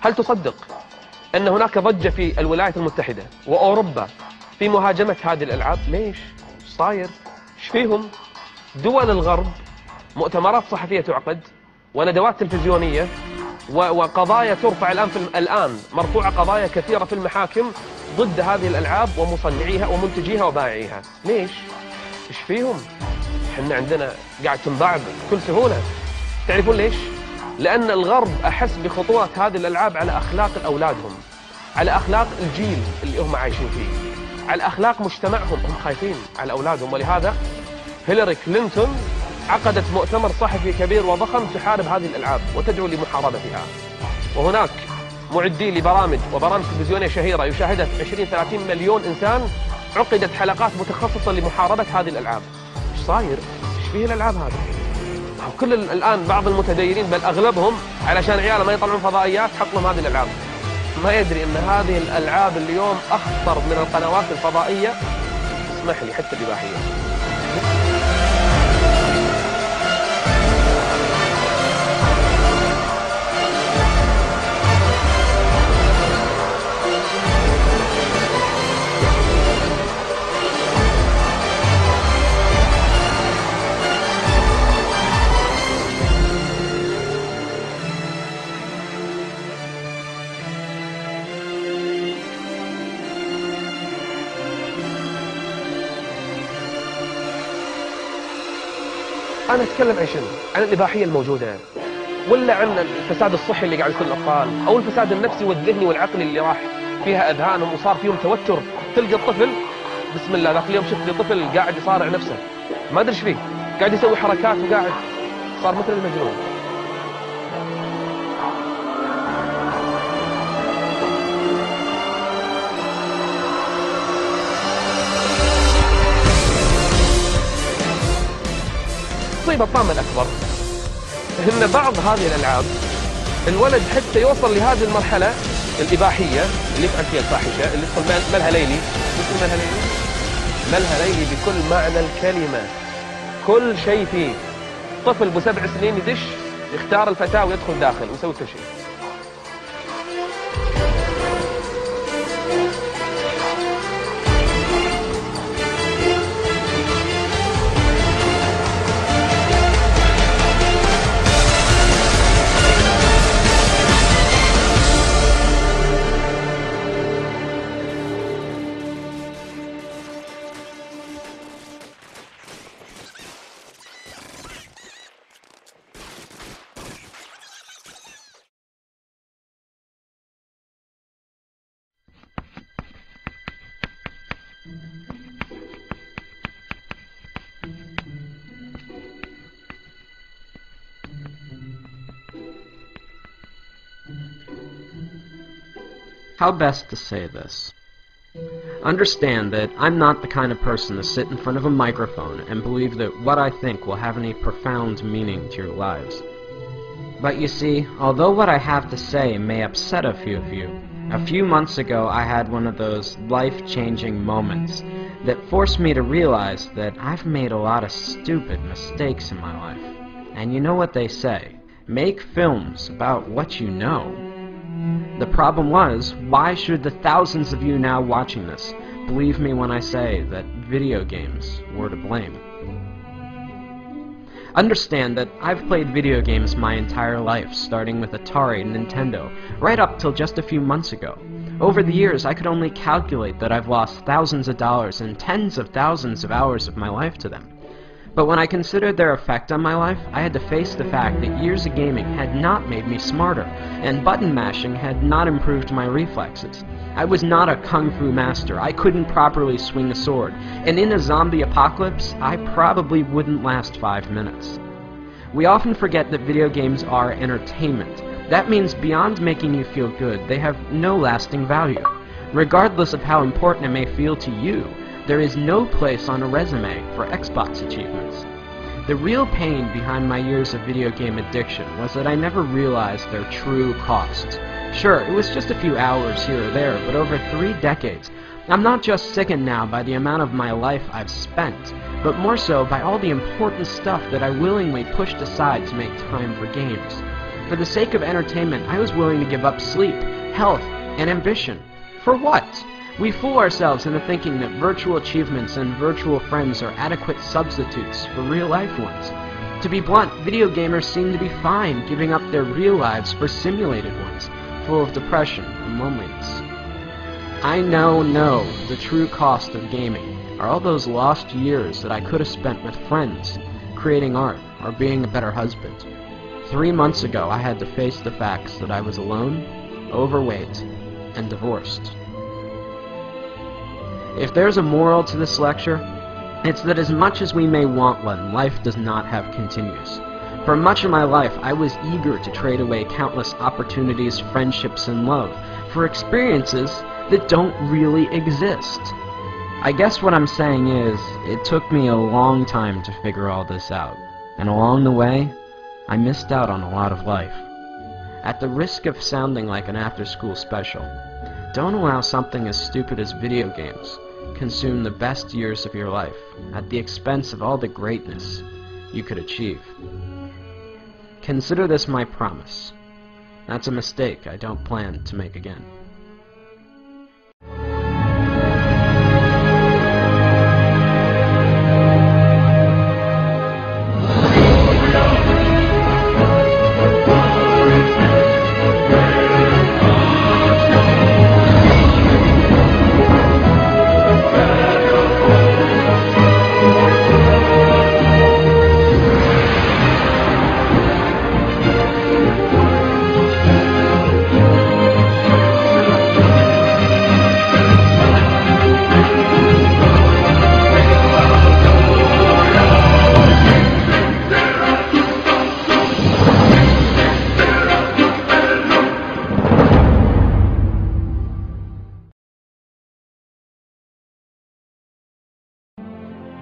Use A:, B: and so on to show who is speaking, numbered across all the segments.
A: هل تصدق أن هناك ضجة في الولايات المتحدة وأوروبا في مهاجمة هذه الألعاب؟ ليش؟ ايش صاير؟ ايش فيهم؟ دول الغرب مؤتمرات صحفية تعقد وندوات تلفزيونية وقضايا ترفع الآن مرفوعة قضايا كثيرة في المحاكم ضد هذه الألعاب ومصنعيها ومنتجيها وبائعيها. ليش؟ ايش فيهم؟ احنا عندنا قاعد تنباع بكل سهولة. تعرفون ليش؟ لأن الغرب أحس بخطورة هذه الألعاب على أخلاق أولادهم، على أخلاق الجيل اللي هم عايشين فيه، على أخلاق مجتمعهم. هم خايفين على أولادهم، ولهذا هيلاري كلينتون عقدت مؤتمر صحفي كبير وضخم تحارب هذه الألعاب وتدعو لمحاربتها. وهناك معدي لبرامج وبرامج تلفزيونية شهيرة يشاهدها 20-30 مليون إنسان، عقدت حلقات متخصصة لمحاربة هذه الألعاب. ايش صاير؟ ايش فيه الألعاب هذه؟ كل الآن بعض المتدينين بل أغلبهم علشان عياله ما يطلعون فضائيات حط لهم هذه الألعاب. ما يدري أن هذه الألعاب اليوم أخطر من القنوات الفضائية، اسمح لي، حتى الإباحية. أنا أتكلم عن شنو؟ عن الإباحية الموجودة، ولا عن الفساد الصحي اللي قاعد يصير للأطفال، أو الفساد النفسي والذهني والعقلي اللي راح فيها أذهانهم وصار فيهم توتر. تلقى الطفل بسم الله ذاك اليوم شفت لي طفل قاعد يصارع نفسه، ما أدري إيش فيه، قاعد يسوي حركات وقاعد صار مثل المجنون. المصيبة الطامة الأكبر إن بعض هذه الألعاب الولد حتى يوصل لهذه المرحلة الإباحية اللي يفعل فيها الفاحشة، اللي يدخل ملهى ليلي. مثل ملهى ليلي؟ ملهى ليلي بكل معنى الكلمة، كل شيء فيه. طفل ب7 سنين يدش يختار الفتاة ويدخل داخل ويسوي كل شيء.
B: How best to say this? Understand that I'm not the kind of person to sit in front of a microphone and believe that what I think will have any profound meaning to your lives. But you see, although what I have to say may upset a few of you, a few months ago I had one of those life-changing moments that forced me to realize that I've made a lot of stupid mistakes in my life. And you know what they say, make films about what you know. The problem was, why should the thousands of you now watching this believe me when I say that video games were to blame? Understand that I've played video games my entire life, starting with Atari and Nintendo, right up till just a few months ago. Over the years, I could only calculate that I've lost thousands of dollars and tens of thousands of hours of my life to them. But when I considered their effect on my life, I had to face the fact that years of gaming had not made me smarter, and button mashing had not improved my reflexes. I was not a kung fu master, I couldn't properly swing a sword, and in a zombie apocalypse, I probably wouldn't last 5 minutes. We often forget that video games are entertainment. That means beyond making you feel good, they have no lasting value. Regardless of how important it may feel to you, there is no place on a resume for Xbox achievements. The real pain behind my years of video game addiction was that I never realized their true costs. Sure, it was just a few hours here or there, but over 3 decades, I'm not just sickened now by the amount of my life I've spent, but more so by all the important stuff that I willingly pushed aside to make time for games. For the sake of entertainment, I was willing to give up sleep, health, and ambition. For what? We fool ourselves into thinking that virtual achievements and virtual friends are adequate substitutes for real-life ones. To be blunt, video gamers seem to be fine giving up their real lives for simulated ones, full of depression and loneliness. I now know the true cost of gaming are all those lost years that I could have spent with friends, creating art, or being a better husband. 3 months ago, I had to face the facts that I was alone, overweight, and divorced. If there's a moral to this lecture, it's that as much as we may want one, life does not have continuous. For much of my life, I was eager to trade away countless opportunities, friendships, and love for experiences that don't really exist. I guess what I'm saying is, it took me a long time to figure all this out, and along the way, I missed out on a lot of life. At the risk of sounding like an after-school special, don't allow something as stupid as video games consume the best years of your life at the expense of all the greatness you could achieve. Consider this my promise. That's a mistake I don't plan to make again.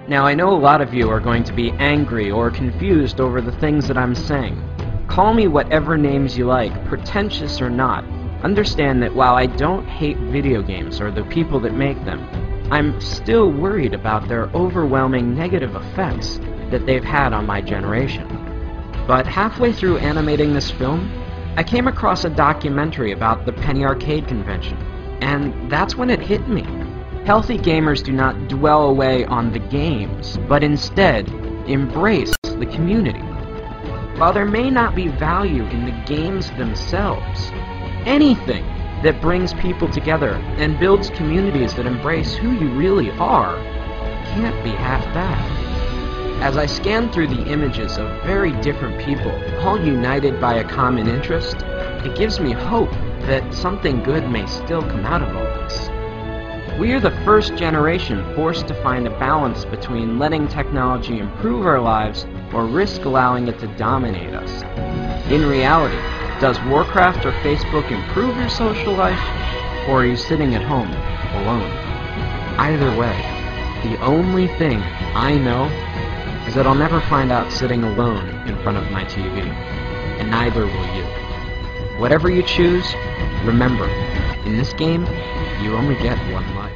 B: Now, I know a lot of you are going to be angry or confused over the things that I'm saying. Call me whatever names you like, pretentious or not. Understand that while I don't hate video games or the people that make them, I'm still worried about their overwhelming negative effects that they've had on my generation. But halfway through animating this film, I came across a documentary about the Penny Arcade convention, and that's when it hit me. Healthy gamers do not dwell away on the games, but instead embrace the community. While there may not be value in the games themselves, anything that brings people together and builds communities that embrace who you really are can't be half bad. As I scan through the images of very different people, all united by a common interest, it gives me hope that something good may still come out of all this. We are the first generation forced to find a balance between letting technology improve our lives or risk allowing it to dominate us. In reality, does Warcraft or Facebook improve your social life, or are you sitting at home alone? Either way, the only thing I know is that I'll never find out sitting alone in front of my TV, and neither will you. Whatever you choose, remember, in this game, you only get one life.